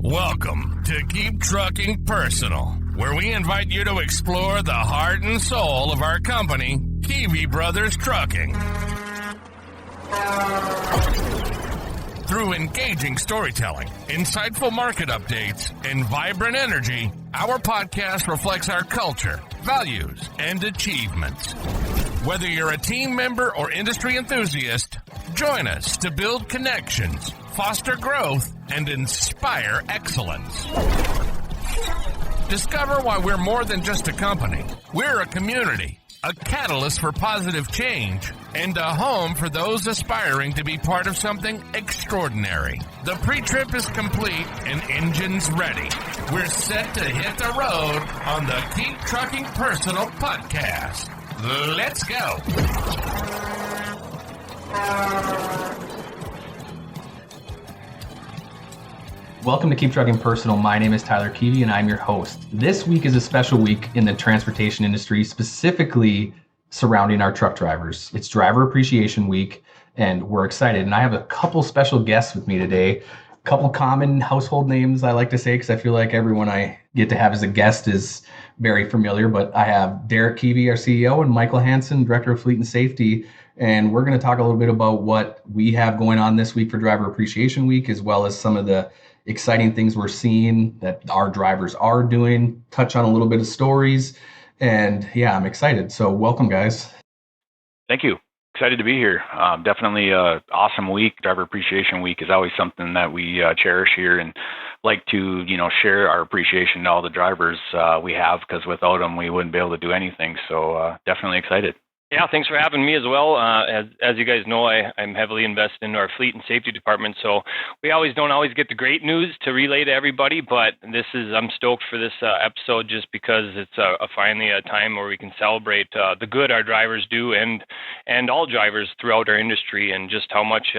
Welcome to Keep Trucking Personal, where we invite you to explore the heart and soul of our company, Kivi Brothers Trucking. Through engaging storytelling, insightful market updates, and vibrant energy, our podcast reflects our culture, values, and achievements. Whether you're a team member or industry enthusiast, join us to build connections, foster growth, and inspire excellence. Discover why we're more than just a company. We're a community, a catalyst for positive change, and a home for those aspiring to be part of something extraordinary. The pre-trip is complete and engines ready. We're set to hit the road on the Keep Trucking Personal podcast. Let's go. Welcome to Keep Trucking Personal. My name is Tyler Kivi, and I'm your host. This week is a special week in the transportation industry, specifically surrounding our truck drivers. It's Driver Appreciation Week, and we're excited. And I have a couple special guests with me today. A couple common household names I like to say because I feel like everyone I get to have as a guest is very familiar. But I have Derek Kivi, our CEO, and Michael Hansen, Director of Fleet and Safety. And we're going to talk a little bit about what we have going on this week for Driver Appreciation Week, as well as some of the exciting things we're seeing that our drivers are doing, touch on a little bit of stories. And yeah, I'm excited. So welcome, guys. Thank you. Excited to be here. Definitely an awesome week. Driver Appreciation Week is always something that we cherish here and like to, share our appreciation to all the drivers we have, because without them, we wouldn't be able to do anything. So definitely excited. Yeah, thanks for having me as well. As you guys know, I'm heavily invested in our fleet and safety department, so we don't always get the great news to relay to everybody, but I'm stoked for this episode just because it's finally a time where we can celebrate the good our drivers do and all drivers throughout our industry, and just how much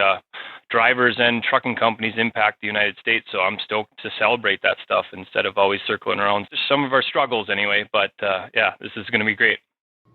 drivers and trucking companies impact the United States. So I'm stoked to celebrate that stuff instead of always circling around some of our struggles anyway. But yeah, this is going to be great.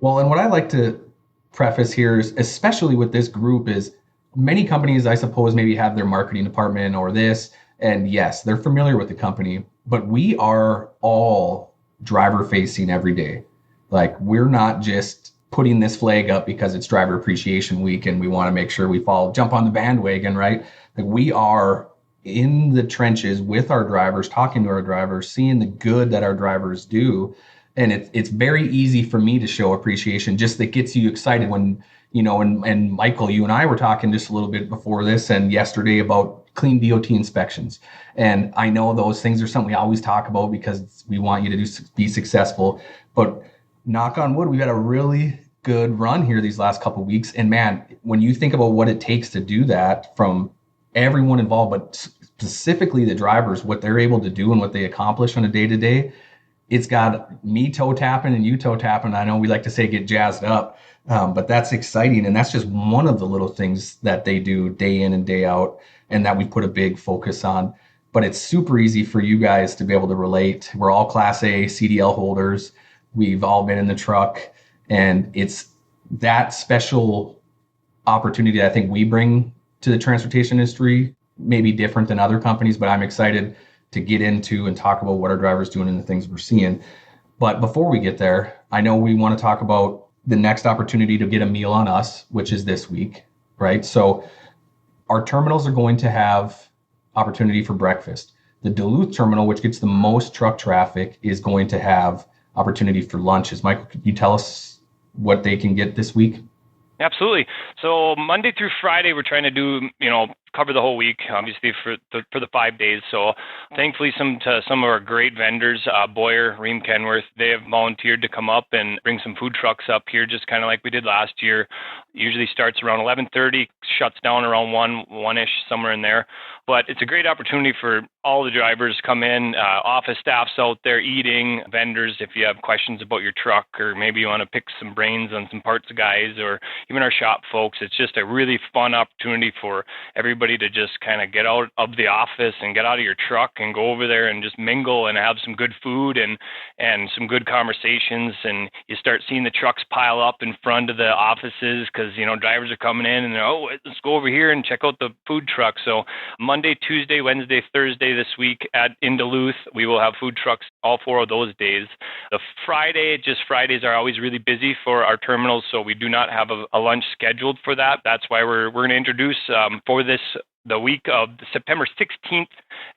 Well, and what I like to preface here is, especially with this group, is many companies, I suppose, maybe have their marketing department or this, and yes, they're familiar with the company, but we are all driver facing every day. Like, we're not just putting this flag up because it's Driver Appreciation Week and we want to make sure we jump on the bandwagon, right? Like, we are in the trenches with our drivers, talking to our drivers, seeing the good that our drivers do. And it's very easy for me to show appreciation, just that gets you excited when, and Michael, you and I were talking just a little bit before this and yesterday about clean DOT inspections. And I know those things are something we always talk about because we want you to be successful. But knock on wood, we've had a really good run here these last couple of weeks. And man, when you think about what it takes to do that from everyone involved, but specifically the drivers, what they're able to do and what they accomplish on a day-to-day, it's got me toe tapping and you toe tapping. I know we like to say get jazzed up, but that's exciting. And that's just one of the little things that they do day in and day out, and that we put a big focus on. But it's super easy for you guys to be able to relate. We're all Class A CDL holders. We've all been in the truck, and it's that special opportunity that I think we bring to the transportation industry, maybe different than other companies, but I'm excited to get into and talk about what our drivers doing and the things we're seeing. But before we get there, I know we want to talk about the next opportunity to get a meal on us, which is this week, right? So our terminals are going to have opportunity for breakfast. The Duluth terminal, which gets the most truck traffic, is going to have opportunity for lunches. Michael, could you tell us what they can get this week? Absolutely. So Monday through Friday, we're trying to do, cover the whole week, obviously for the 5 days. So thankfully, some of our great vendors, Boyer, Ream Kenworth, they have volunteered to come up and bring some food trucks up here, just kind of like we did last year. Usually starts around 11:30, shuts down around 1-ish, somewhere in there. But it's a great opportunity for all the drivers to come in, office staffs out there eating, vendors if you have questions about your truck, or maybe you want to pick some brains on some parts guys, or even our shop folks. It's just a really fun opportunity for everybody everybody to just kind of get out of the office and get out of your truck and go over there and just mingle and have some good food and some good conversations. And you start seeing the trucks pile up in front of the offices because, drivers are coming in and they're, oh, let's go over here and check out the food truck. So Monday, Tuesday, Wednesday, Thursday this week in Duluth, we will have food trucks all 4 of those days. The Fridays are always really busy for our terminals, so we do not have a lunch scheduled for that. That's why we're going to introduce for the week of September 16th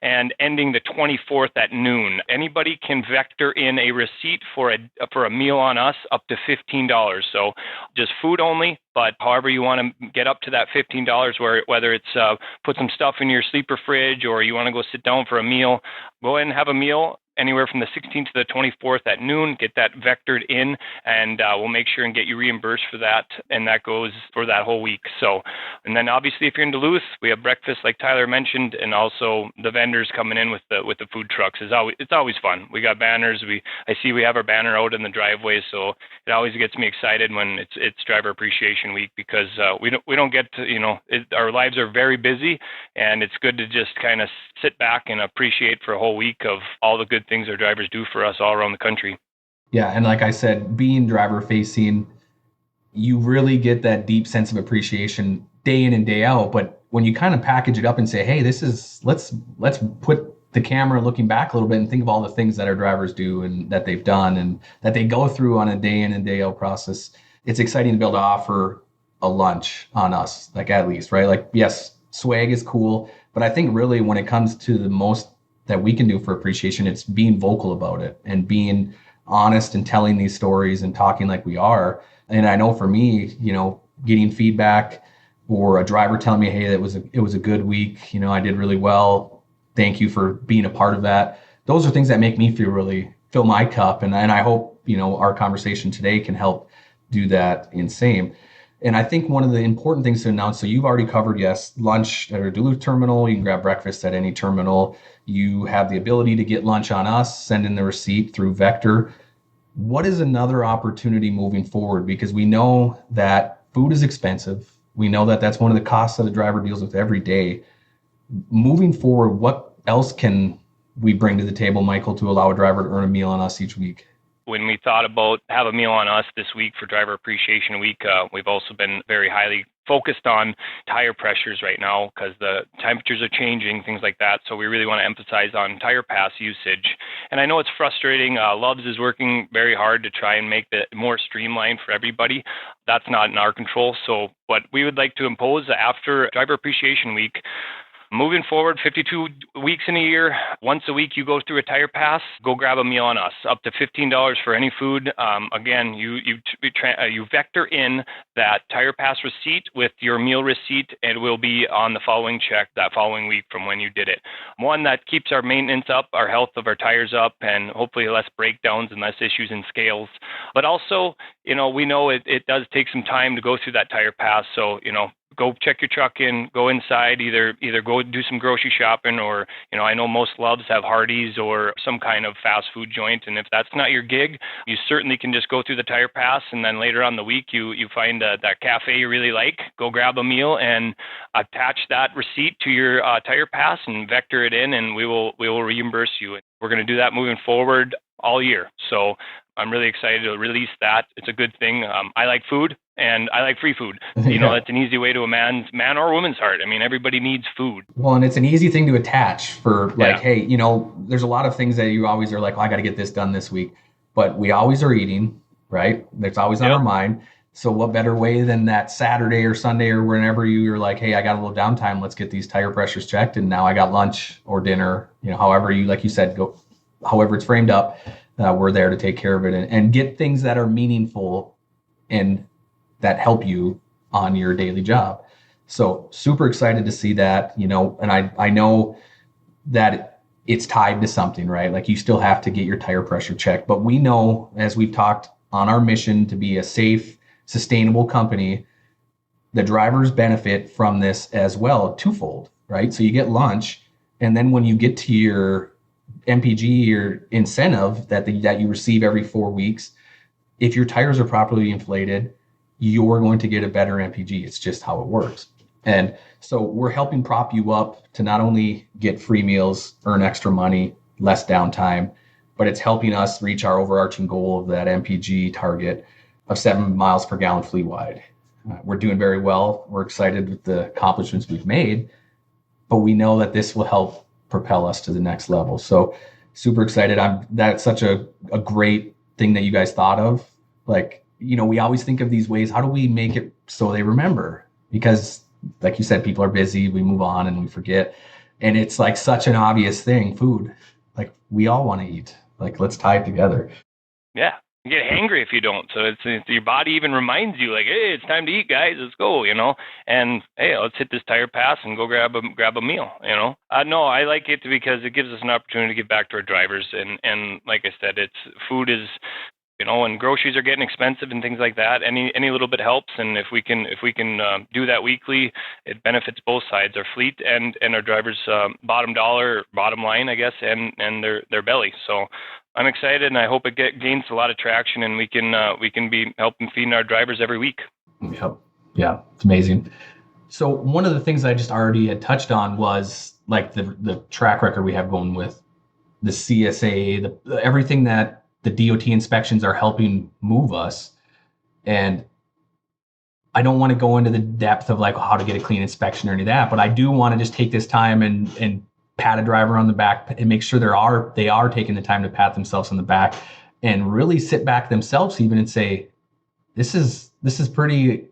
and ending the 24th at noon. Anybody can vector in a receipt for a meal on us up to $15. So just food only, but however you want to get up to that $15, whether it's put some stuff in your sleeper fridge or you want to go sit down for a meal, go ahead and have a meal anywhere from the 16th to the 24th at noon, get that vectored in, and we'll make sure and get you reimbursed for that, and that goes for that whole week. So, and then obviously if you're in Duluth, we have breakfast like Tyler mentioned, and also the vendors coming in with the food trucks. It's always fun. We got banners. I see we have our banner out in the driveway, so it always gets me excited when it's Driver Appreciation Week because we don't get to, our lives are very busy, and it's good to just kind of sit back and appreciate for a whole week of all the good things our drivers do for us all around the country. Yeah, and like I said, being driver facing, you really get that deep sense of appreciation day in and day out. But when you kind of package it up and say, hey, let's put the camera looking back a little bit and think of all the things that our drivers do and that they've done and that they go through on a day in and day out process. It's exciting to be able to offer a lunch on us, like at least, right? Like, yes, swag is cool, but I think really when it comes to the most that we can do for appreciation, it's being vocal about it and being honest and telling these stories and talking like we are. And I know for me, getting feedback or a driver telling me, hey, it was a good week. I did really well. Thank you for being a part of that. Those are things that make me fill my cup. And I hope, our conversation today can help do that in same. And I think one of the important things to announce, so you've already covered, yes, lunch at our Duluth terminal. You can grab breakfast at any terminal. You have the ability to get lunch on us, send in the receipt through Vector. What is another opportunity moving forward? Because we know that food is expensive. We know that that's one of the costs that a driver deals with every day. Moving forward, what else can we bring to the table, Michael, to allow a driver to earn a meal on us each week? When we thought about have a meal on us this week for Driver Appreciation Week, we've also been very highly focused on tire pressures right now because the temperatures are changing, things like that. So we really want to emphasize on tire pass usage. And I know it's frustrating. Loves is working very hard to try and make it more streamlined for everybody. That's not in our control. So what we would like to impose after Driver Appreciation Week, moving forward, 52 weeks in a year, once a week you go through a tire pass, go grab a meal on us, up to $15 for any food. Again, you vector in that tire pass receipt with your meal receipt, and it will be on the following check that following week from when you did it. One, that keeps our maintenance up, our health of our tires up, and hopefully less breakdowns and less issues in scales. But also, we know it does take some time to go through that tire pass, so, go check your truck in, go inside, either go do some grocery shopping or, I know most Loves have Hardee's or some kind of fast food joint. And if that's not your gig, you certainly can just go through the tire pass. And then later on the week, you find that cafe you really like, go grab a meal and attach that receipt to your tire pass and vector it in, and we will reimburse you. We're going to do that moving forward all year. So I'm really excited to release that. It's a good thing. I like food and I like free food. That's an easy way to a man or woman's heart. I mean, everybody needs food. Well, and it's an easy thing to attach for hey, there's a lot of things that you always are like, I got to get this done this week, but we always are eating, right? That's always on our mind. So what better way than that Saturday or Sunday or whenever you're like, hey, I got a little downtime, let's get these tire pressures checked. And now I got lunch or dinner, however you, like you said, go, however it's framed up. We're there to take care of it and get things that are meaningful and that help you on your daily job. So super excited to see that, and I know that it's tied to something, right? Like you still have to get your tire pressure checked, but we know, as we've talked on our mission to be a safe, sustainable company, the drivers benefit from this as well, twofold, right? So you get lunch, and then when you get to your MPG or incentive that you receive every 4 weeks, if your tires are properly inflated, you're going to get a better MPG. It's just how it works. And so we're helping prop you up to not only get free meals, earn extra money, less downtime, but it's helping us reach our overarching goal of that MPG target of 7 miles per gallon fleet wide. We're doing very well. We're excited with the accomplishments we've made, but we know that this will help propel us to the next level. So super excited. That's such a great thing that you guys thought of. Like, we always think of these ways. How do we make it so they remember? Because like you said, people are busy, we move on and we forget. And it's like such an obvious thing, food. Like we all want to eat. Like let's tie it together. Yeah. You get hangry if you don't. So it's your body even reminds you like, hey, it's time to eat, guys. Let's go, and hey, let's hit this tire pass and go grab a meal, No, I like it because it gives us an opportunity to give back to our drivers. And like I said, food is, when groceries are getting expensive and things like that, any little bit helps. And if we can do that weekly, it benefits both sides, our fleet and our drivers' bottom line, I guess, and their belly. So I'm excited, and I hope it gains a lot of traction, and we can be helping feeding our drivers every week. Yep. Yeah, it's amazing. So one of the things I just already had touched on was like the track record we have going with the CSA, everything that the DOT inspections are helping move us. And I don't want to go into the depth of like how to get a clean inspection or any of that, but I do want to just take this time and pat a driver on the back and make sure they are taking the time to pat themselves on the back and really sit back themselves even and say, this is pretty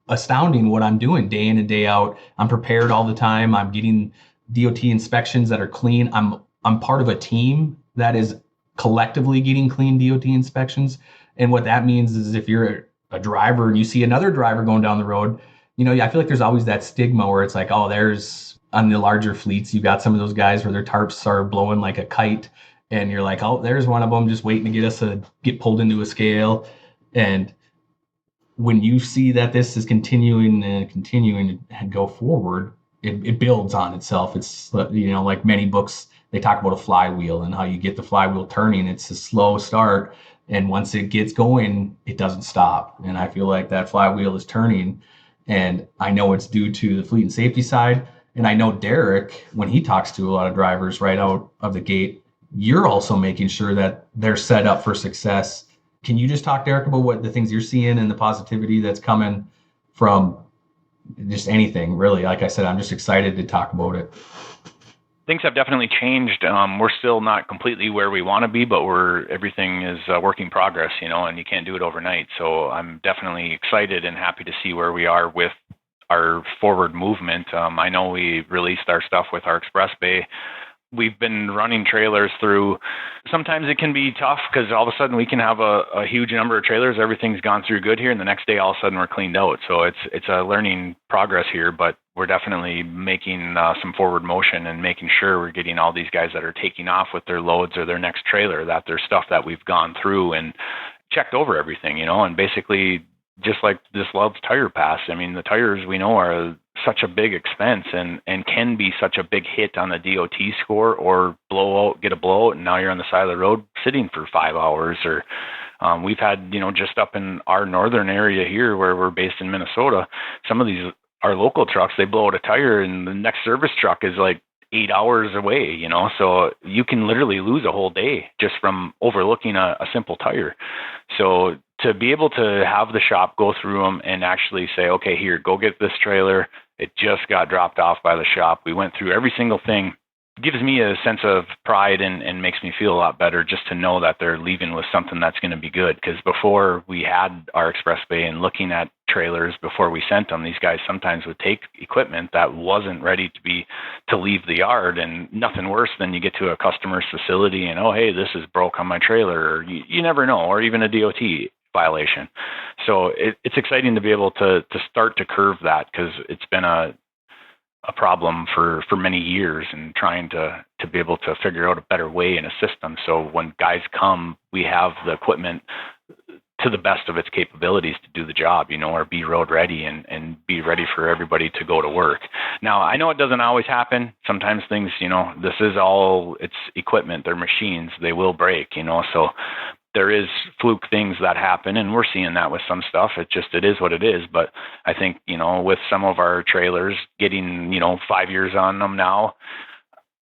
astounding what I'm doing day in and day out. I'm prepared all the time. I'm getting DOT inspections that are clean. I'm part of a team that is collectively getting clean DOT inspections. And what that means is if you're a driver and you see another driver going down the road, I feel like there's always that stigma where it's like, oh, there's on the larger fleets, you got some of those guys where their tarps are blowing like a kite and you're like, oh, there's one of them just waiting to get us to get pulled into a scale. And when you see that this is continuing and go forward, it builds on itself. It's, like many books, they talk about a flywheel and how you get the flywheel turning. It's a slow start. And once it gets going, it doesn't stop. And I feel like that flywheel is turning. And I know it's due to the fleet and safety side. And I know Derek, when he talks to a lot of drivers right out of the gate, you're also making sure that they're set up for success. Can you just talk, Derek, about what the things you're seeing and the positivity that's coming from just anything, really? Like I said, I'm just excited to talk about it. Things have definitely changed. We're still not completely where we want to be, but everything is a work in progress, and you can't do it overnight. So I'm definitely excited and happy to see where we are with our forward movement. I know we released our stuff with our express bay. We've been running trailers through. Sometimes it can be tough because all of a sudden we can have a huge number of trailers. Everything's gone through good here, and the next day all of a sudden we're cleaned out. So it's a learning progress here, but we're definitely making some forward motion and making sure we're getting all these guys that are taking off with their loads or their next trailer, that there's stuff that we've gone through and checked over everything, and basically just like this Love's tire pass. I mean, the tires we know are such a big expense and can be such a big hit on the DOT score or get a blowout, and now you're on the side of the road sitting for 5 hours. Or we've had, just up in our northern area here where we're based in Minnesota, some of these, our local trucks, they blow out a tire and the next service truck is like 8 hours away, so you can literally lose a whole day just from overlooking a simple tire. So to be able to have the shop go through them and actually say, okay, here, go get this trailer. It just got dropped off by the shop. We went through every single thing. Gives me a sense of pride and makes me feel a lot better just to know that they're leaving with something that's going to be good. Because before we had our express bay and looking at trailers before we sent them, these guys sometimes would take equipment that wasn't ready to leave the yard, and nothing worse than you get to a customer's facility and, oh, hey, this is broke on my trailer, or you never know, or even a DOT violation. So it's exciting to be able to start to curve that, because it's been a problem for many years, and trying to be able to figure out a better way in a system. So when guys come, we have the equipment to the best of its capabilities to do the job, or be road ready and be ready for everybody to go to work. Now, I know it doesn't always happen. Sometimes things, it's equipment, they're machines, they will break, so there is fluke things that happen, and we're seeing that with some stuff. It is what it is. But I think, with some of our trailers getting, 5 years on them now,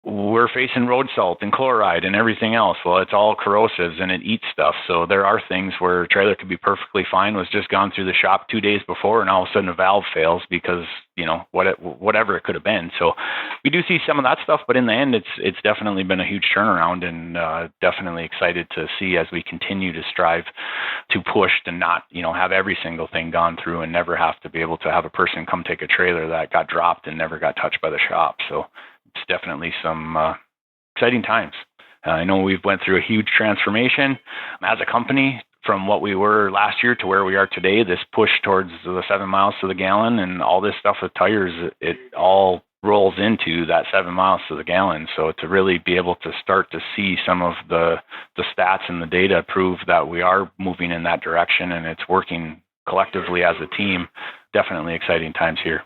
we're facing road salt and chloride and everything else. Well, it's all corrosives and it eats stuff. So there are things where a trailer could be perfectly fine, was just gone through the shop 2 days before, and all of a sudden a valve fails because, whatever it could have been. So we do see some of that stuff, but in the end, it's definitely been a huge turnaround, and definitely excited to see as we continue to strive to push to not, have every single thing gone through and never have to be able to have a person come take a trailer that got dropped and never got touched by the shop. So it's definitely some exciting times. I know we've went through a huge transformation as a company from what we were last year to where we are today. This push towards the 7 miles to the gallon and all this stuff with tires, it all rolls into that 7 miles to the gallon. So to really be able to start to see some of the stats and the data prove that we are moving in that direction and it's working collectively as a team, definitely exciting times here.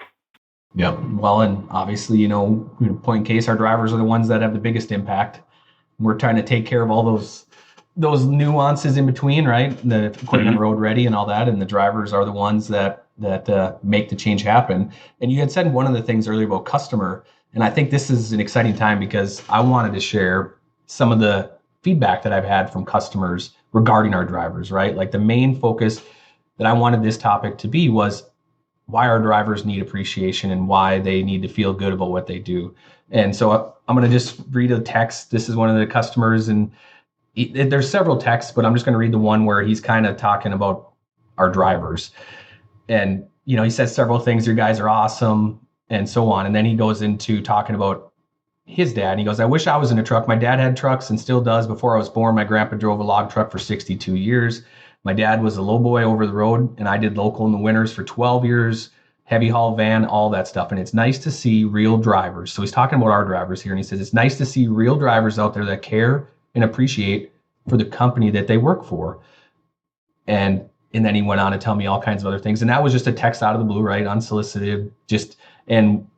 Yep. Well, and obviously, point in case, our drivers are the ones that have the biggest impact. We're trying to take care of all those nuances in between, right? The equipment road ready and all that, and the drivers are the ones that make the change happen. And you had said one of the things earlier about customer, and I think this is an exciting time because I wanted to share some of the feedback that I've had from customers regarding our drivers, right? Like the main focus that I wanted this topic to be was why our drivers need appreciation and why they need to feel good about what they do. And so I'm going to just read a text. This is one of the customers, and there's several texts, but I'm just going to read the one where he's kind of talking about our drivers. And, he says several things. Your guys are awesome and so on. And then he goes into talking about his dad. And he goes, I wish I was in a truck. My dad had trucks and still does. Before I was born, my grandpa drove a log truck for 62 years. My dad was a lowboy over the road, and I did local in the winters for 12 years, heavy haul van, all that stuff. And it's nice to see real drivers. So he's talking about our drivers here, and he says, it's nice to see real drivers out there that care and appreciate for the company that they work for. And then he went on to tell me all kinds of other things. And that was just a text out of the blue, right? Unsolicited, and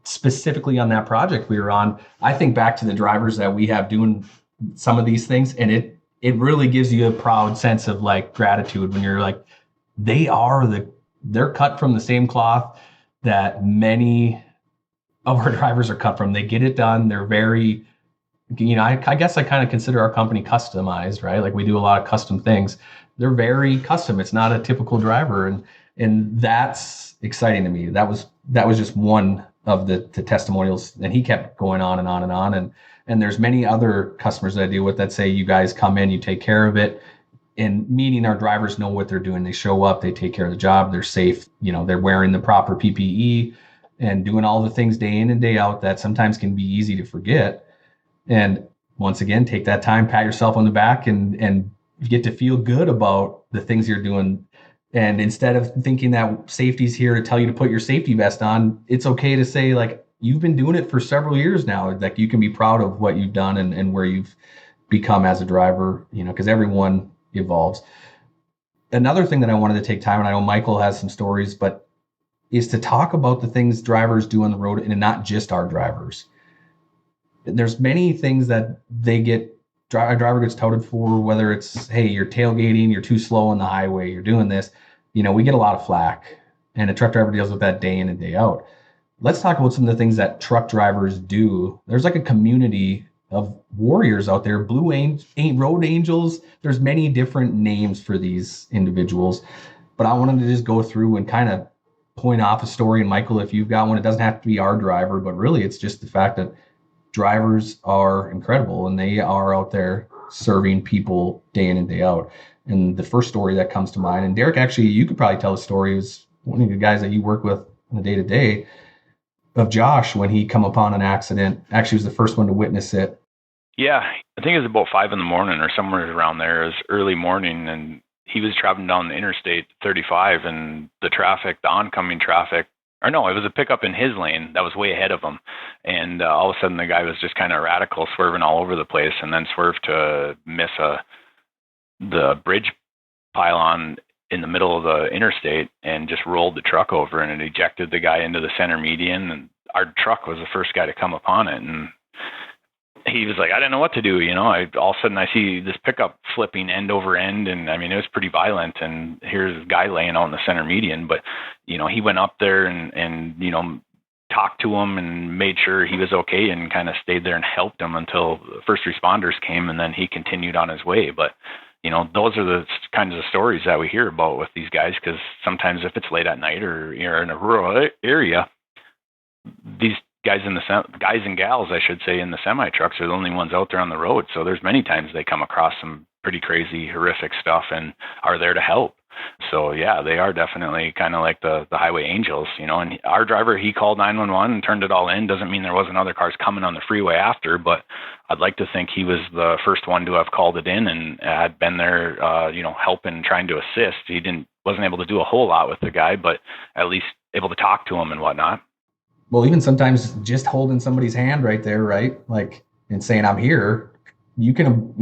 specifically on that project we were on, I think back to the drivers that we have doing some of these things, and it really gives you a proud sense of like gratitude when you're like, they're cut from the same cloth that many of our drivers are cut from. They get it done. They're very, I guess I kind of consider our company customized, right? Like we do a lot of custom things. They're very custom. It's not a typical driver. And that's exciting to me. That was just one of the testimonials, and he kept going on and on and on. And there's many other customers that I deal with that say, you guys come in, you take care of it. And meaning our drivers know what they're doing. They show up, they take care of the job, they're safe, they're wearing the proper PPE and doing all the things day in and day out that sometimes can be easy to forget. And once again, take that time, pat yourself on the back and get to feel good about the things you're doing. And instead of thinking that safety's here to tell you to put your safety vest on, it's okay to say, like, you've been doing it for several years now. Like, you can be proud of what you've done and where you've become as a driver, because everyone evolves. Another thing that I wanted to take time, and I know Michael has some stories, but is to talk about the things drivers do on the road, and not just our drivers. There's many things that a driver gets touted for, whether it's, hey, you're tailgating, you're too slow on the highway, you're doing this. We get a lot of flack, and a truck driver deals with that day in and day out. Let's talk about some of the things that truck drivers do. There's like a community of warriors out there, road angels. There's many different names for these individuals, but I wanted to just go through and kind of point off a story. And Michael, if you've got one, it doesn't have to be our driver, but really it's just the fact that drivers are incredible and they are out there serving people day in and day out. And the first story that comes to mind, and Derek, actually, you could probably tell a story. It was one of the guys that you work with on a day-to-day, of Josh when he come upon an accident. Actually was the first one to witness it. Yeah, I think it was about 5 a.m. or somewhere around there. It was early morning, and he was traveling down the interstate 35, and the oncoming traffic, or no, it was a pickup in his lane that was way ahead of him. And all of a sudden the guy was just kind of radical, swerving all over the place, and then swerved to miss the bridge pylon in the middle of the interstate and just rolled the truck over, and it ejected the guy into the center median. And our truck was the first guy to come upon it. And he was like, I didn't know what to do. All of a sudden I see this pickup flipping end over end. And I mean, it was pretty violent. And here's a guy laying out in the center median. But, he went up there and talked to him and made sure he was okay and kind of stayed there and helped him until first responders came. And then he continued on his way. But, those are the kinds of stories that we hear about with these guys, because sometimes if it's late at night or you're in a rural area, these guys and gals, I should say, in the semi trucks are the only ones out there on the road. So there's many times they come across some pretty crazy, horrific stuff and are there to help. So yeah, they are definitely kind of like the highway angels, and our driver, he called 911 and turned it all in. Doesn't mean there wasn't other cars coming on the freeway after, but I'd like to think he was the first one to have called it in and had been there, helping, trying to assist. He wasn't able to do a whole lot with the guy, but at least able to talk to him and whatnot. Well, even sometimes just holding somebody's hand right there, right? Like, and saying, I'm here. You can,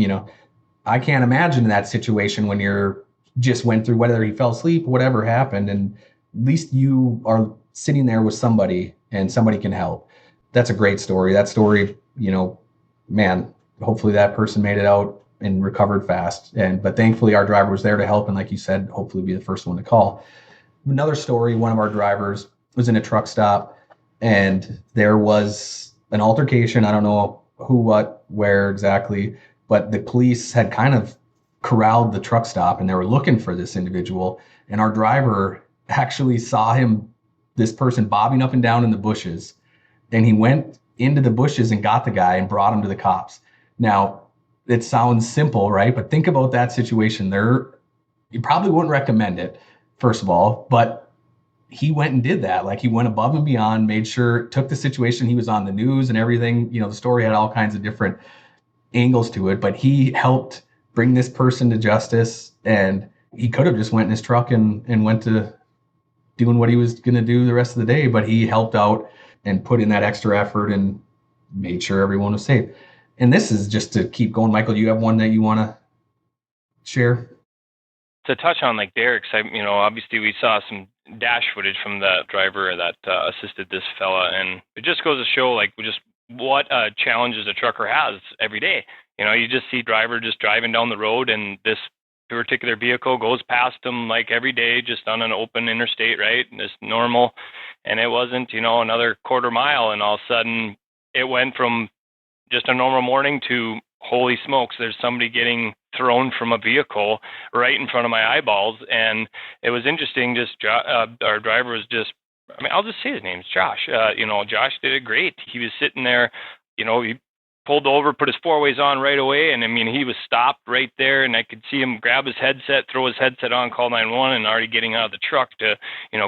I can't imagine that situation when you're just went through, whether he fell asleep, whatever happened. And at least you are sitting there with somebody and somebody can help. That's a great story. That story, man, hopefully that person made it out and recovered fast. But thankfully our driver was there to help. And like you said, hopefully be the first one to call. Another story, one of our drivers was in a truck stop and there was an altercation. I don't know who, what, where exactly, but the police had kind of corralled the truck stop and they were looking for this individual. And our driver actually saw this person bobbing up and down in the bushes. And he went into the bushes and got the guy and brought him to the cops. Now, it sounds simple, right? But think about that situation there. You probably wouldn't recommend it, first of all, but he went and did that. Like, he went above and beyond, made sure, took the situation. He was on the news and everything. The story had all kinds of different angles to it, but he helped bring this person to justice. And he could have just went in his truck and went to doing what he was going to do the rest of the day, but he helped out and put in that extra effort and made sure everyone was safe. And this is just to keep going. Michael, do you have one that you want to share? To touch on like Derek's, obviously we saw some dash footage from the driver that assisted this fella, and it just goes to show what challenges a trucker has every day. You just see driver just driving down the road, and this particular vehicle goes past them like every day, just on an open interstate, right? And it's normal, and it wasn't, another quarter mile, and all of a sudden it went from just a normal morning to holy smokes, there's somebody getting thrown from a vehicle right in front of my eyeballs. And it was interesting. Our driver was I'll just say his name's Josh. Josh did it great. He was sitting there, he pulled over, put his four-ways on right away, and he was stopped right there, and I could see him grab his headset, throw his headset on, call 911, and already getting out of the truck to,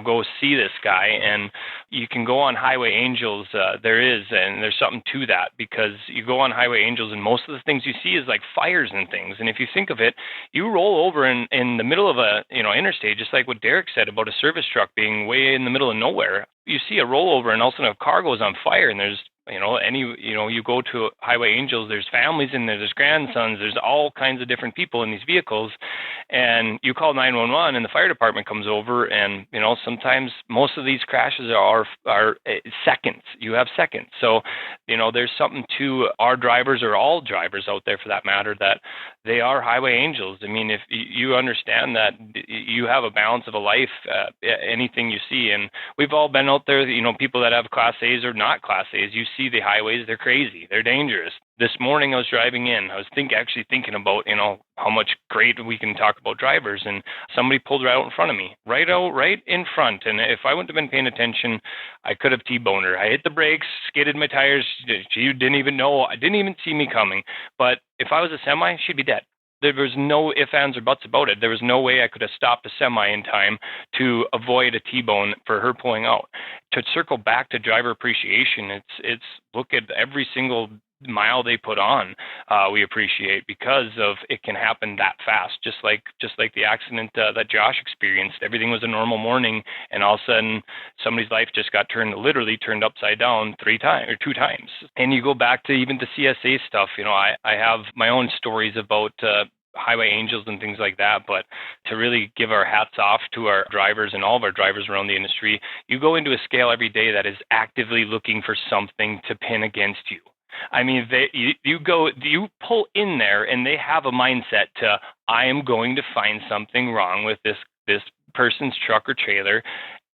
go see this guy. And you can go on Highway Angels, and there's something to that, because you go on Highway Angels, and most of the things you see is like fires and things. And if you think of it, you roll over in the middle of a, interstate, just like what Derek said about a service truck being way in the middle of nowhere. You see a rollover, and all of a sudden a car goes on fire, and there's you go to Highway Angels, there's families in there, there's grandsons, there's all kinds of different people in these vehicles, and you call 911 and the fire department comes over, and sometimes most of these crashes are seconds. You have seconds. So there's something to our drivers, or all drivers out there for that matter, that they are highway angels. If you understand that you have a balance of a life, anything you see, and we've all been out there, people that have Class A's or not Class A's, you see the highways, they're crazy, they're dangerous. This morning I was driving in, I was thinking about, how much great we can talk about drivers, and somebody pulled right out in front of me, right in front. And if I wouldn't have been paying attention, I could have T-boned her. I hit the brakes, skidded my tires. She didn't even see me coming. But if I was a semi, she'd be dead. There was no ifs, ands, or buts about it. There was no way I could have stopped a semi in time to avoid a T-bone for her pulling out. To circle back to driver appreciation, it's look at every single mile they put on, we appreciate, because of it can happen that fast. Just like the accident that Josh experienced. Everything was a normal morning, and all of a sudden somebody's life just got literally turned upside down 2 times. And you go back to even the CSA stuff. I have my own stories about highway angels and things like that, but to really give our hats off to our drivers and all of our drivers around the industry, you go into a scale every day that is actively looking for something to pin against you. I mean, you pull in there and they have a mindset to, I am going to find something wrong with this person's truck or trailer,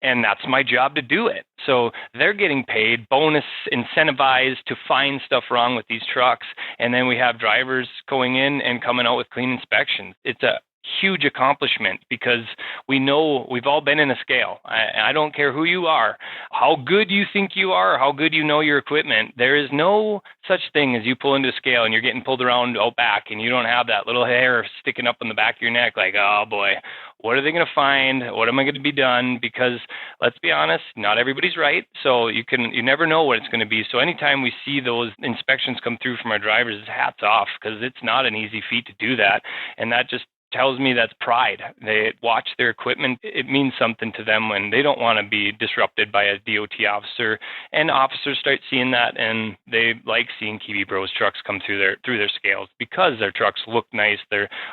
and that's my job to do it. So they're getting paid, bonus, incentivized to find stuff wrong with these trucks. And then we have drivers going in and coming out with clean inspections. It's a huge accomplishment because we know we've all been in a scale. I don't care who you are, how good you think you are, or how good you know your equipment. There is no such thing as you pull into a scale and you're getting pulled around out back and you don't have that little hair sticking up on the back of your neck like, oh boy, what are they going to find? What am I going to be done? Because let's be honest, not everybody's right. So you never know what it's going to be. So anytime we see those inspections come through from our drivers, hats off, because it's not an easy feat to do that. And that just tells me that's pride. They watch their equipment. It means something to them when they don't want to be disrupted by a DOT officer. And officers start seeing that, and they like seeing Kivi Bros trucks come through their scales because their trucks look nice.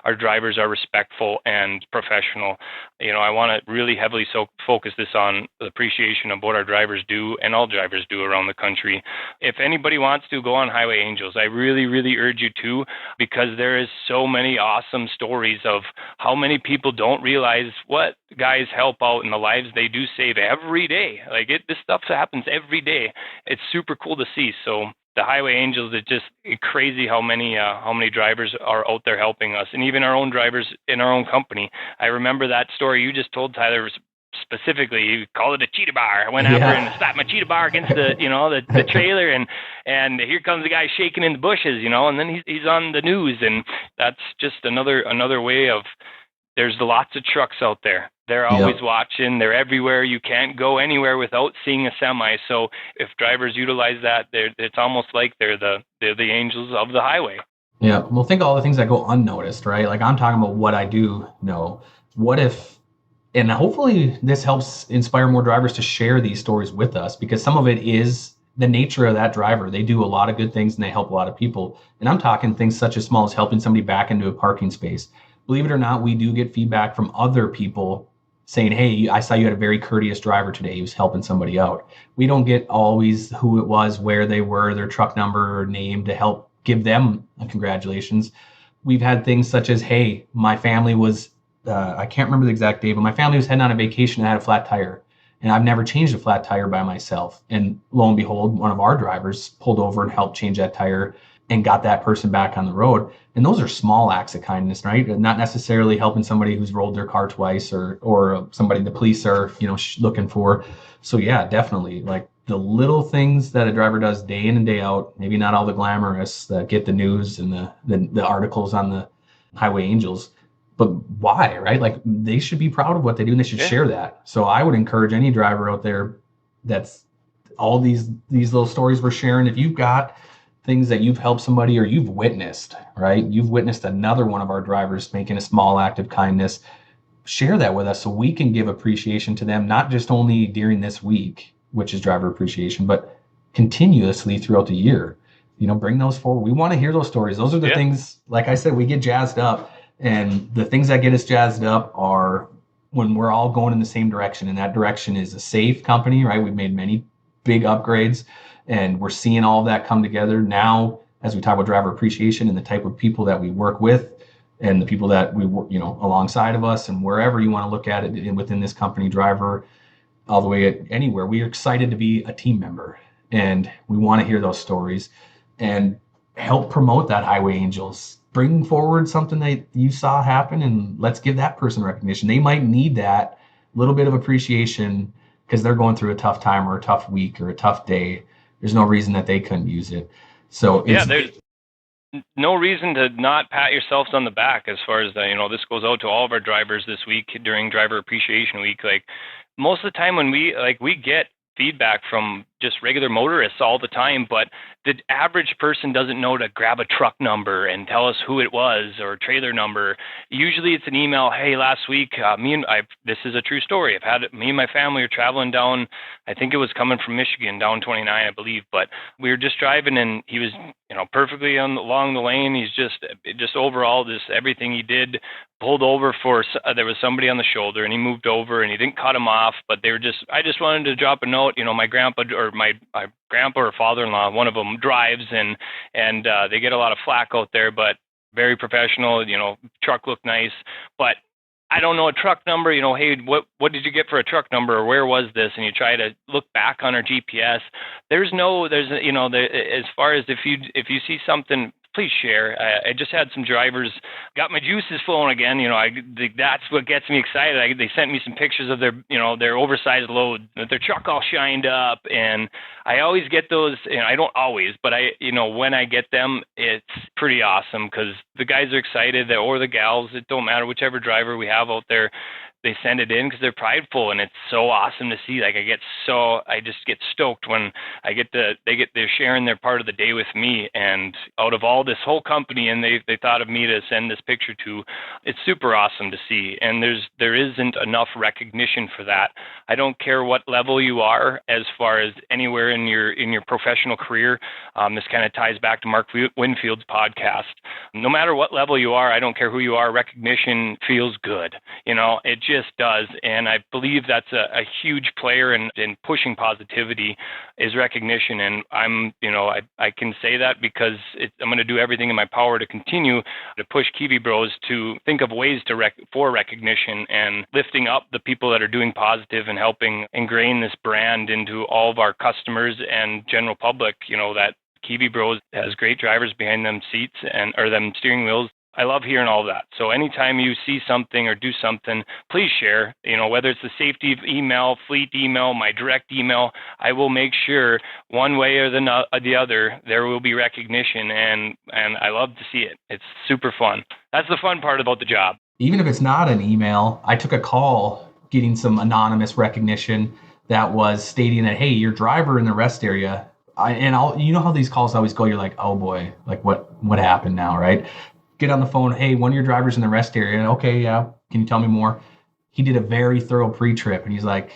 Our drivers are respectful and professional. I want to really heavily focus this on the appreciation of what our drivers do and all drivers do around the country. If anybody wants to, go on Highway Angels. I really, really urge you to, because there is so many awesome stories of how many people don't realize what guys help out in the lives they do save every day. This stuff happens every day. It's super cool to see. So the Highway Angels, it's just crazy how many drivers are out there helping us, and even our own drivers in our own company. I remember that story you just told, Tyler, specifically. You called it a cheetah bar. I went after and slapped my cheetah bar against the trailer, and here comes the guy shaking in the bushes, and then he's on the news, and that's just another way of. There's lots of trucks out there. They're always watching. They're everywhere. You can't go anywhere without seeing a semi. So if drivers utilize that, it's almost like they're the angels of the highway. Yeah. Well, think of all the things that go unnoticed, right? Like I'm talking about what I do know. What if, and hopefully this helps inspire more drivers to share these stories with us, because some of it is the nature of that driver. They do a lot of good things and they help a lot of people. And I'm talking things such as small as helping somebody back into a parking space. Believe it or not, we do get feedback from other people saying, hey, I saw you had a very courteous driver today. He was helping somebody out. We don't get always who it was, where they were, their truck number or name to help give them a congratulations. We've had things such as, hey, my family was, I can't remember the exact day, but my family was heading on a vacation and had a flat tire. And I've never changed a flat tire by myself. And lo and behold, one of our drivers pulled over and helped change that tire and got that person back on the road. And those are small acts of kindness, right? Not necessarily helping somebody who's rolled their car twice or somebody the police are, looking for. So yeah, definitely like the little things that a driver does day in and day out, maybe not all the glamorous that get the news and the articles on the Highway Angels, but why, right? Like they should be proud of what they do and they should share that. So I would encourage any driver out there that's all these little stories we're sharing. If you've got things that you've helped somebody or you've witnessed, right? You've witnessed another one of our drivers making a small act of kindness. Share that with us so we can give appreciation to them, not just only during this week, which is driver appreciation, but continuously throughout the year. Bring those forward. We want to hear those stories. Those are the things, like I said, we get jazzed up. And the things that get us jazzed up are when we're all going in the same direction. And that direction is a safe company, right? We've made many big upgrades. And we're seeing all of that come together now as we talk about driver appreciation and the type of people that we work with and the people that we work, alongside of us and wherever you want to look at it within this company, driver, all the way anywhere. We are excited to be a team member and we want to hear those stories and help promote that Highway Angels. Bring forward something that you saw happen and let's give that person recognition. They might need that little bit of appreciation because they're going through a tough time or a tough week or a tough day. There's no reason that they couldn't use it. So there's no reason to not pat yourselves on the back as far as this goes out to all of our drivers this week during Driver Appreciation Week. Like most of the time when we get feedback from just regular motorists all the time, but the average person doesn't know to grab a truck number and tell us who it was or trailer number. Usually it's an email. Hey, last week, this is a true story. Me and my family are traveling down, I think it was coming from Michigan, down 29, I believe, but we were just driving and he was, perfectly along the lane. He's just overall, everything he did, pulled over there was somebody on the shoulder and he moved over and he didn't cut him off, but I just wanted to drop a note, my grandpa or or my grandpa or father-in-law, one of them drives, and they get a lot of flack out there, but very professional, truck looked nice, but I don't know a truck number, hey, what did you get for a truck number, or where was this? And you try to look back on our GPS. As far as if you see something, please share. I just had some drivers, got my juices flowing again. That's what gets me excited. They sent me some pictures of their oversized load, their truck all shined up, and I always get those. I don't always, but when I get them, it's pretty awesome because the guys are excited, or the gals. It don't matter, whichever driver we have out there. They send it in because they're prideful, and it's so awesome to see. I just get stoked when they're sharing their part of the day with me. And out of all this whole company, and they thought of me to send this picture to, it's super awesome to see. And there isn't enough recognition for that. I don't care what level you are, as far as anywhere in your professional career. This kind of ties back to Mark Winfield's podcast. No matter what level you are, I don't care who you are. Recognition feels good. It just does, and I believe that's a huge player in pushing positivity is recognition. And I can say that because I'm going to do everything in my power to continue to push Kivi Bros to think of ways for recognition and lifting up the people that are doing positive and helping ingrain this brand into all of our customers and general public. That Kivi Bros has great drivers behind them seats or them steering wheels. I love hearing all of that. So anytime you see something or do something, please share, whether it's the safety email, fleet email, my direct email, I will make sure one way or the other, there will be recognition. And I love to see it. It's super fun. That's the fun part about the job. Even if it's not an email, I took a call getting some anonymous recognition that was stating that, hey, your driver in the rest area, how these calls always go, you're like, oh boy, like what happened now, right? Get on the phone. Hey, one of your drivers in the rest area. Okay, yeah. Can you tell me more? He did a very thorough pre-trip, and he's like,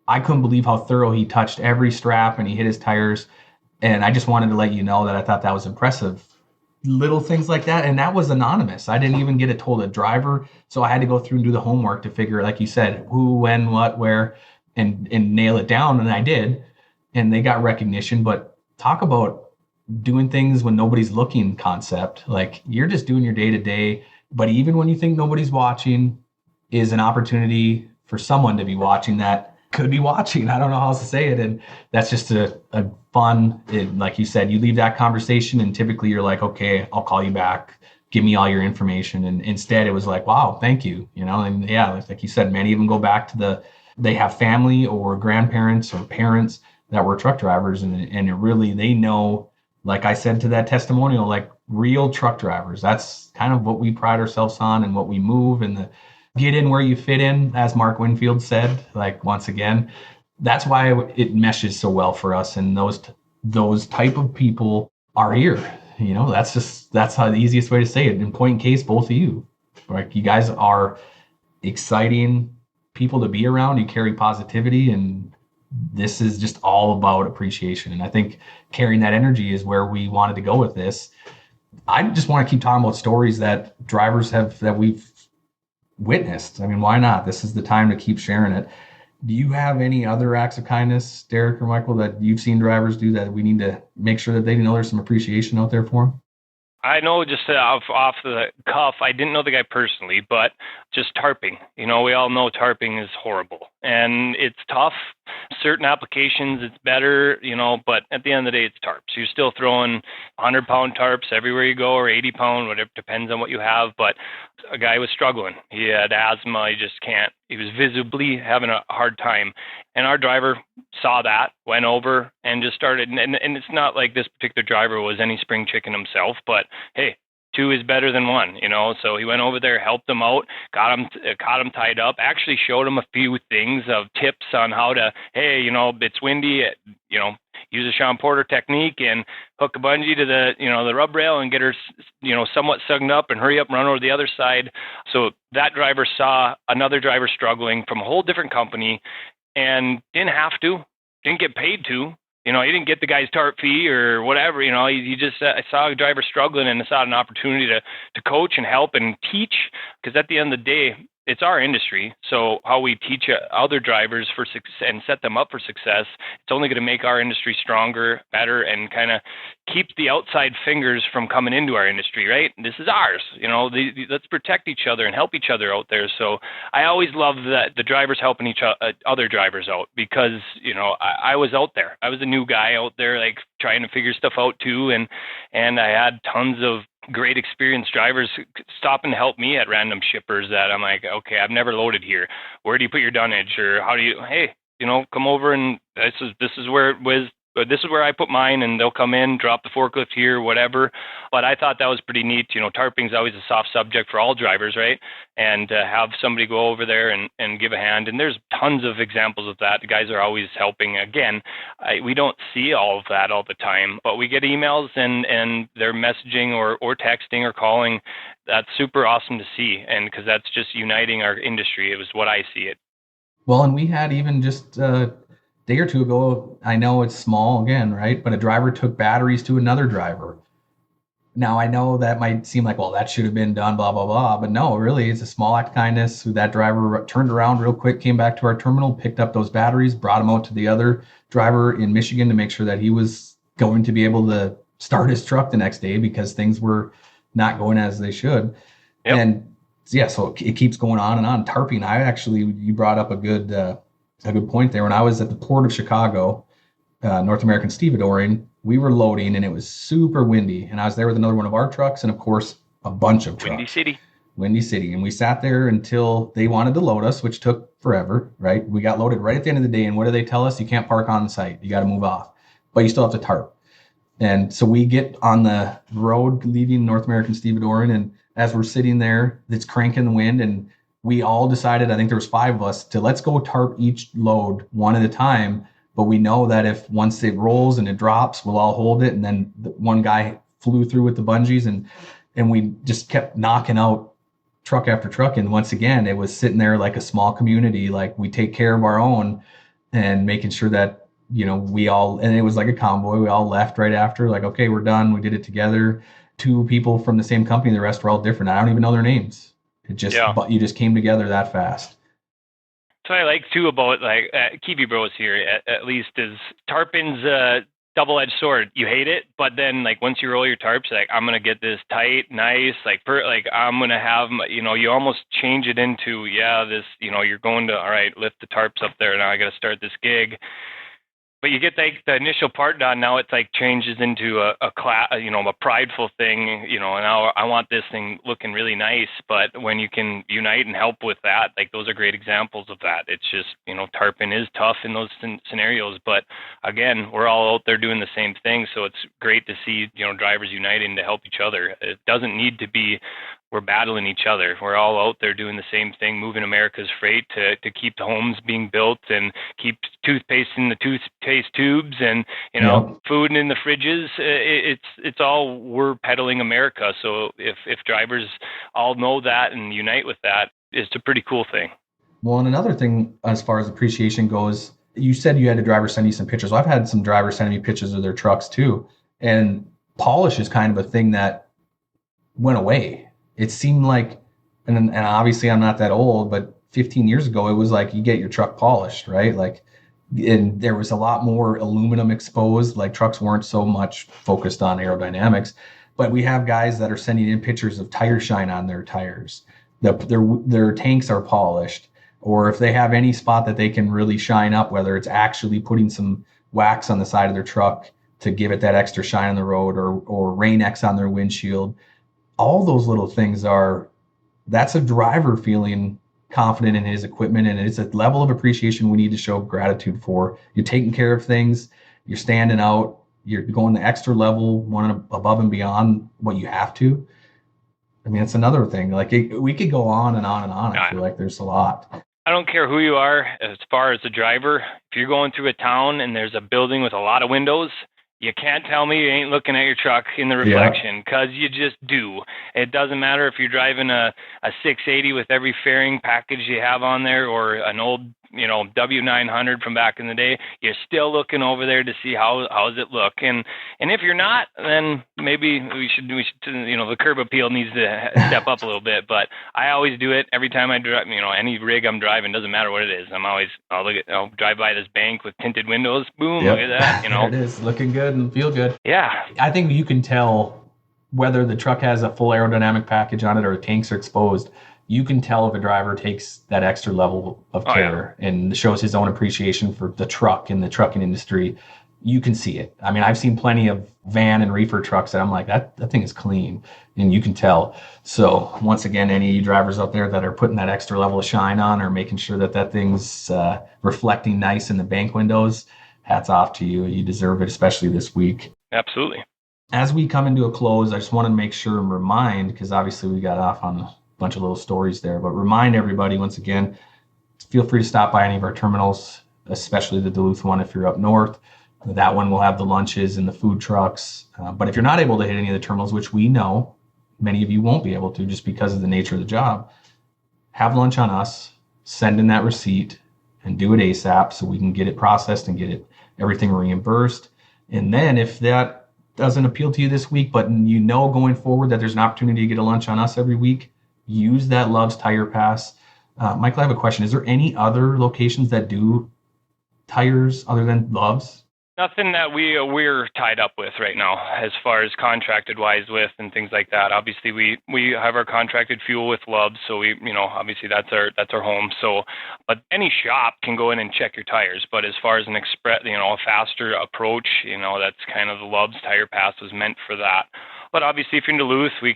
I couldn't believe how thorough he touched every strap and he hit his tires. And I just wanted to let you know that I thought that was impressive. Little things like that. And that was anonymous. I didn't even get it told a driver. So I had to go through and do the homework to figure, like you said, who, when, what, where, and nail it down. And I did. And they got recognition. But talk about doing things when nobody's looking concept. Like, you're just doing your day to day, but even when you think nobody's watching is an opportunity for someone to be watching that could be watching. I don't know how else to say it. And that's just a fun, like you said, you leave that conversation and typically you're like, okay, I'll call you back. Give me all your information. And instead it was like, wow, thank you. And yeah, like you said, many of them go back to they have family or grandparents or parents that were truck drivers. And it really, they know, like I said to that testimonial, like real truck drivers. That's kind of what we pride ourselves on and what we move, and the get in where you fit in, as Mark Winfield said, like once again, that's why it meshes so well for us. And those type of people are here. That's how the easiest way to say it. In point in case, both of you, like, you guys are exciting people to be around. You carry positivity, and this is just all about appreciation. And I think carrying that energy is where we wanted to go with this. I just want to keep talking about stories that drivers have, that we've witnessed. I mean, why not? This is the time to keep sharing it. Do you have any other acts of kindness, Derek or Michael, that you've seen drivers do that we need to make sure that they know there's some appreciation out there for them? I know, just off the cuff, I didn't know the guy personally, but just tarping. We all know tarping is horrible and it's tough. Certain applications, it's better, but at the end of the day, it's tarps. You're still throwing 100-pound tarps everywhere you go, or 80-pound, whatever, depends on what you have. But a guy was struggling. He had asthma. He was visibly having a hard time. And our driver saw that, went over and just started. And it's not like this particular driver was any spring chicken himself, but hey, 2 is better than 1, So he went over there, helped him out, caught him tied up, actually showed him a few things of tips on how to, hey, it's windy, use a Sean Porter technique and hook a bungee to the rub rail and get her, somewhat sugged up and hurry up and run over the other side. So that driver saw another driver struggling from a whole different company and didn't have to, didn't get paid to. He didn't get the guy's tarp fee or whatever. He just saw a driver struggling and saw an opportunity to coach and help and teach. Because at the end of the day, it's our industry. So how we teach other drivers for success and set them up for success, it's only going to make our industry stronger, better, and kind of keep the outside fingers from coming into our industry, right? This is ours. Let's protect each other and help each other out there. So I always love that the drivers helping each other drivers out, because, I was out there. I was a new guy out there, like trying to figure stuff out too. And I had tons of great experienced drivers stopping to help me at random shippers that I'm like, okay, I've never loaded here. Where do you put your dunnage? Or how do you, hey, come over and this is where it was. But this is where I put mine, and they'll come in, drop the forklift here, whatever. But I thought that was pretty neat. Tarping's always a soft subject for all drivers, right? And have somebody go over there and give a hand. And there's tons of examples of that. The guys are always helping. Again, we don't see all of that all the time, but we get emails and they're messaging or texting or calling. That's super awesome to see. And because that's just uniting our industry. It was what I see it. Well, and we had even just day or two ago, I know it's small again, right? But a driver took batteries to another driver. Now, I know that might seem like, well, that should have been done, blah, blah, blah. But no, really, it's a small act of kindness. That driver turned around real quick, came back to our terminal, picked up those batteries, brought them out to the other driver in Michigan to make sure that he was going to be able to start his truck the next day, because things were not going as they should. Yep. And yeah, so it keeps going on and on. Tarping, you brought up a good point there. When I was at the Port of Chicago, North American stevedoring, we were loading and it was super windy. And I was there with another one of our trucks and, of course, a bunch of trucks. Windy City. And we sat there until they wanted to load us, which took forever, right? We got loaded right at the end of the day. And what do they tell us? You can't park on site. You got to move off. But you still have to tarp. And so we get on the road leaving North American stevedoring. And as we're sitting there, it's cranking the wind, and we all decided, I think there was 5 of us, to let's go tarp each load one at a time. But we know that if once it rolls and it drops, we'll all hold it. And then one guy flew through with the bungees, and we just kept knocking out truck after truck. And once again, it was sitting there like a small community, like we take care of our own and making sure that, we all, and it was like a convoy. We all left right after, like, okay, we're done. We did it together. 2 people from the same company. The rest were all different. I don't even know their names. But you just came together that fast. So I like too about like Kivi Bros here at least is tarping's double-edged sword. You hate it, but then like once you roll your tarps, like I'm gonna get this tight, nice, I'm gonna have you almost change it into this. You're going to, all right, lift the tarps up there. Now I got to start this gig. But you get like the initial part done. Now it's like changes into a prideful thing. And now I want this thing looking really nice. But when you can unite and help with that, like those are great examples of that. It's just tarping is tough in those scenarios. But again, we're all out there doing the same thing. So it's great to see drivers uniting to help each other. It doesn't need to be we're battling each other. We're all out there doing the same thing, moving America's freight to keep the homes being built and keep toothpaste in the toothpaste tubes and, food in the fridges. It's all, we're peddling America. So if drivers all know that and unite with that, it's a pretty cool thing. Well, and another thing, as far as appreciation goes, you said you had a driver send you some pictures. Well, I've had some drivers sending me pictures of their trucks too. And polish is kind of a thing that went away. It seemed like, and obviously I'm not that old, but 15 years ago, it was like you get your truck polished, right? Like, and there was a lot more aluminum exposed, like trucks weren't so much focused on aerodynamics, but we have guys that are sending in pictures of tire shine on their tires. Their tanks are polished, or if they have any spot that they can really shine up, whether it's actually putting some wax on the side of their truck to give it that extra shine on the road, or Rain-X on their windshield. All those little things that's a driver feeling confident in his equipment, and it's a level of appreciation we need to show gratitude for. You're taking care of things, you're standing out, you're going the extra level, one above and beyond what you have to. I mean, it's another thing. Like we could go on and on and on. I feel like there's a lot. I don't care who you are as far as a driver. If you're going through a town and there's a building with a lot of windows, you can't tell me you ain't looking at your truck in the reflection, because you just do. It doesn't matter if you're driving a 680 with every fairing package you have on there, or an old W900 from back in the day, you're still looking over there to see how does it look. And if you're not, then maybe we should the curb appeal needs to step up a little bit. But I always do it every time I drive. Any rig I'm driving, doesn't matter what it is. I'll drive by this bank with tinted windows. Boom, Yep. Look at that. There it is, looking good and feel good. Yeah. I think you can tell whether the truck has a full aerodynamic package on it or the tanks are exposed. You can tell if a driver takes that extra level of care and shows his own appreciation for the truck and the trucking industry. You can see it. I mean, I've seen plenty of van and reefer trucks that I'm like, that thing is clean, and you can tell. So once again, any drivers out there that are putting that extra level of shine on or making sure that thing's reflecting nice in the bank windows, hats off to you. You deserve it, especially this week. Absolutely. As we come into a close, I just want to make sure and remind, because obviously we got off on a bunch of little stories there, but remind everybody once again, feel free to stop by any of our terminals, especially the Duluth one if you're up north. That one will have the lunches and the food trucks. But if you're not able to hit any of the terminals, which we know many of you won't be able to just because of the nature of the job, have lunch on us, send in that receipt, and do it ASAP so we can get it processed and get everything reimbursed. And then if that doesn't appeal to you this week, but going forward that there's an opportunity to get a lunch on us every week, use that Love's Tire Pass. Michael, I have a question. Is there any other locations that do tires other than Love's? Nothing that we're tied up with right now as far as contracted wise with and things like that. Obviously we have our contracted fuel with Love's, so we obviously that's our home. So but any shop can go in and check your tires. But as far as an express a faster approach, that's kind of the Love's Tire Pass was meant for that. But obviously, if you're in Duluth, we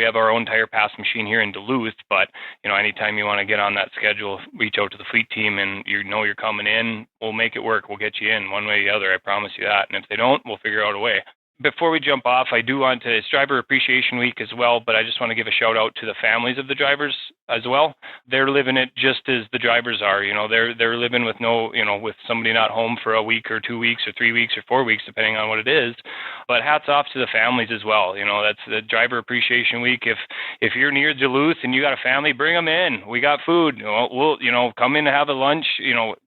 have our own tire pass machine here in Duluth. But, anytime you want to get on that schedule, reach out to the fleet team and you're coming in, we'll make it work. We'll get you in one way or the other. I promise you that. And if they don't, we'll figure out a way. Before we jump off, I do want to, it's Driver Appreciation Week as well, but I just want to give a shout out to the families of the drivers as well. They're living it just as the drivers are. They're living with with somebody not home for a week or 2 weeks or 3 weeks or 4 weeks, depending on what it is. But hats off to the families as well. That's the Driver Appreciation Week. If you're near Duluth and you got a family, bring them in. We got food. We'll come in and have a lunch.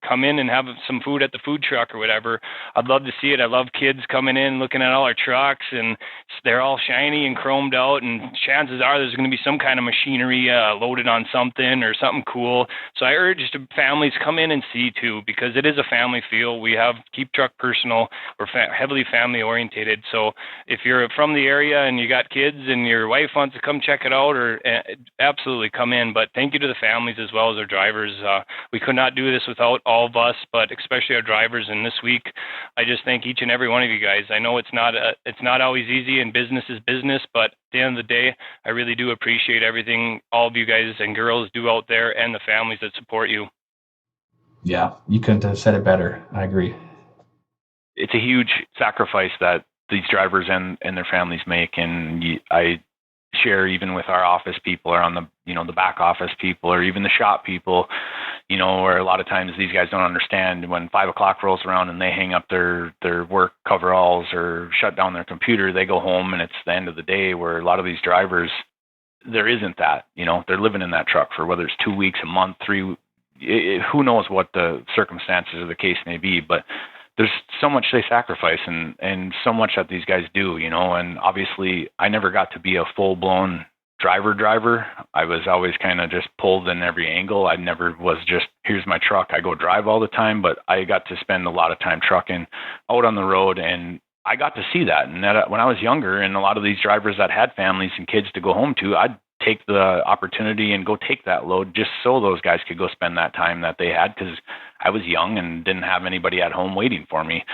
Come in and have some food at the food truck or whatever. I'd love to see it. I love kids coming in, looking at all our trucks, and they're all shiny and chromed out, and chances are there's going to be some kind of machinery loaded on something or something cool. So I urge families come in and see too, because it is a family feel. We have Keep Truck Personal. We're heavily family orientated. So if you're from the area and you got kids and your wife wants to come check it out, or absolutely come in. But thank you to the families as well as our drivers. We could not do this without all of us, but especially our drivers. And this week, I just thank each and every one of you guys. I know it's not always easy, and business is business, but at the end of the day, I really do appreciate everything all of you guys and girls do out there, and the families that support you. Yeah, you couldn't have said it better. I agree. It's a huge sacrifice that these drivers and their families make, and I share even with our office people, or on the the back office people, or even the shop people, where a lot of times these guys don't understand when 5 o'clock rolls around and they hang up their work coveralls or shut down their computer, they go home and it's the end of the day. Where a lot of these drivers, there isn't that. They're living in that truck for whether it's 2 weeks, a month, 3. Who knows what the circumstances of the case may be, but there's so much they sacrifice and so much that these guys do, and obviously I never got to be a full-blown driver. I was always kind of just pulled in every angle. I never was just, here's my truck, I go drive all the time, but I got to spend a lot of time trucking out on the road, and I got to see that. And that when I was younger, and a lot of these drivers that had families and kids to go home to, I'd take the opportunity and go take that load just so those guys could go spend that time that they had, because I was young and didn't have anybody at home waiting for me,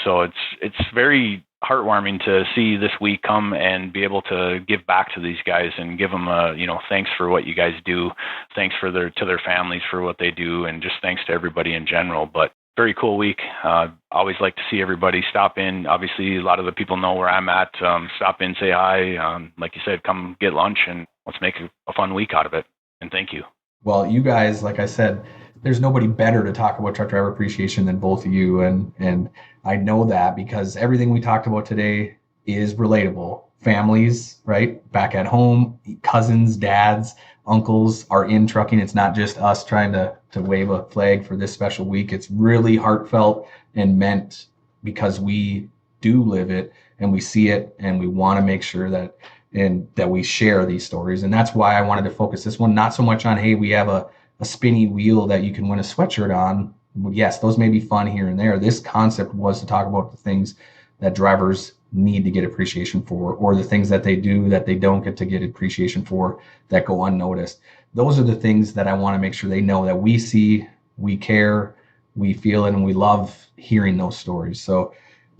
so it's very heartwarming to see this week come and be able to give back to these guys and give them a, thanks for what you guys do. Thanks to their families for what they do, and just thanks to everybody in general. But very cool week. Always like to see everybody stop in. Obviously, a lot of the people know where I'm at. Stop in, say hi. Like you said, come get lunch, and let's make a fun week out of it. And thank you. Well, you guys, like I said, there's nobody better to talk about truck driver appreciation than both of you. And I know that because everything we talked about today is relatable families, right? Back at home, cousins, dads, uncles are in trucking. It's not just us trying to wave a flag for this special week. It's really heartfelt and meant because we do live it and we see it, and we want to make sure that we share these stories. And that's why I wanted to focus this one, not so much on, hey, we have a spinny wheel that you can win a sweatshirt on. Yes, those may be fun here and there. This concept was to talk about the things that drivers need to get appreciation for, or the things that they do that they don't get to get appreciation for that go unnoticed. Those are the things that I want to make sure they know that we see, we care, we feel it, and we love hearing those stories. So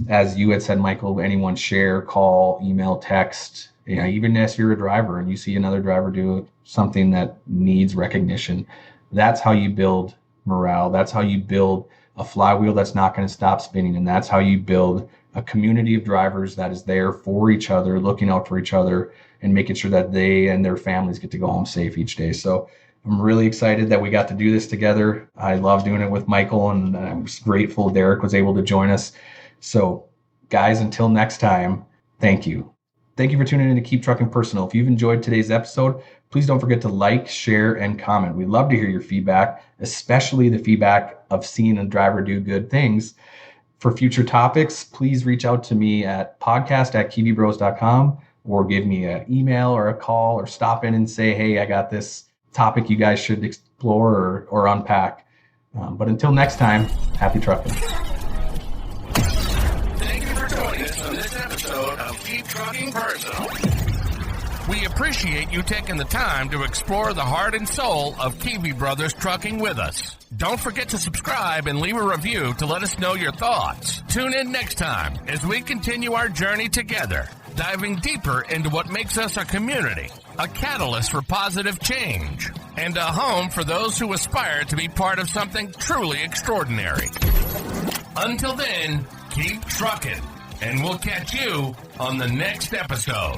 as you had said, Michael, anyone share, call, email, text, even if you're a driver and you see another driver do something that needs recognition, that's how you build morale. That's how you build a flywheel that's not going to stop spinning. And that's how you build a community of drivers that is there for each other, looking out for each other, and making sure that they and their families get to go home safe each day. So I'm really excited that we got to do this together. I love doing it with Michael, and I'm grateful Derek was able to join us. So guys, until next time, thank you. Thank you for tuning in to Keep Trucking Personal. If you've enjoyed today's episode, please don't forget to like, share, and comment. We'd love to hear your feedback, especially the feedback of seeing a driver do good things. For future topics, please reach out to me at podcast@kivibros.com, or give me an email or a call, or stop in and say, hey, I got this topic you guys should explore or unpack. But until next time, happy trucking. Thank you for joining us on this episode of Keep Trucking Personal. We appreciate you taking the time to explore the heart and soul of Kivi Brothers Trucking with us. Don't forget to subscribe and leave a review to let us know your thoughts. Tune in next time as we continue our journey together, diving deeper into what makes us a community, a catalyst for positive change, and a home for those who aspire to be part of something truly extraordinary. Until then, keep trucking, and we'll catch you on the next episode.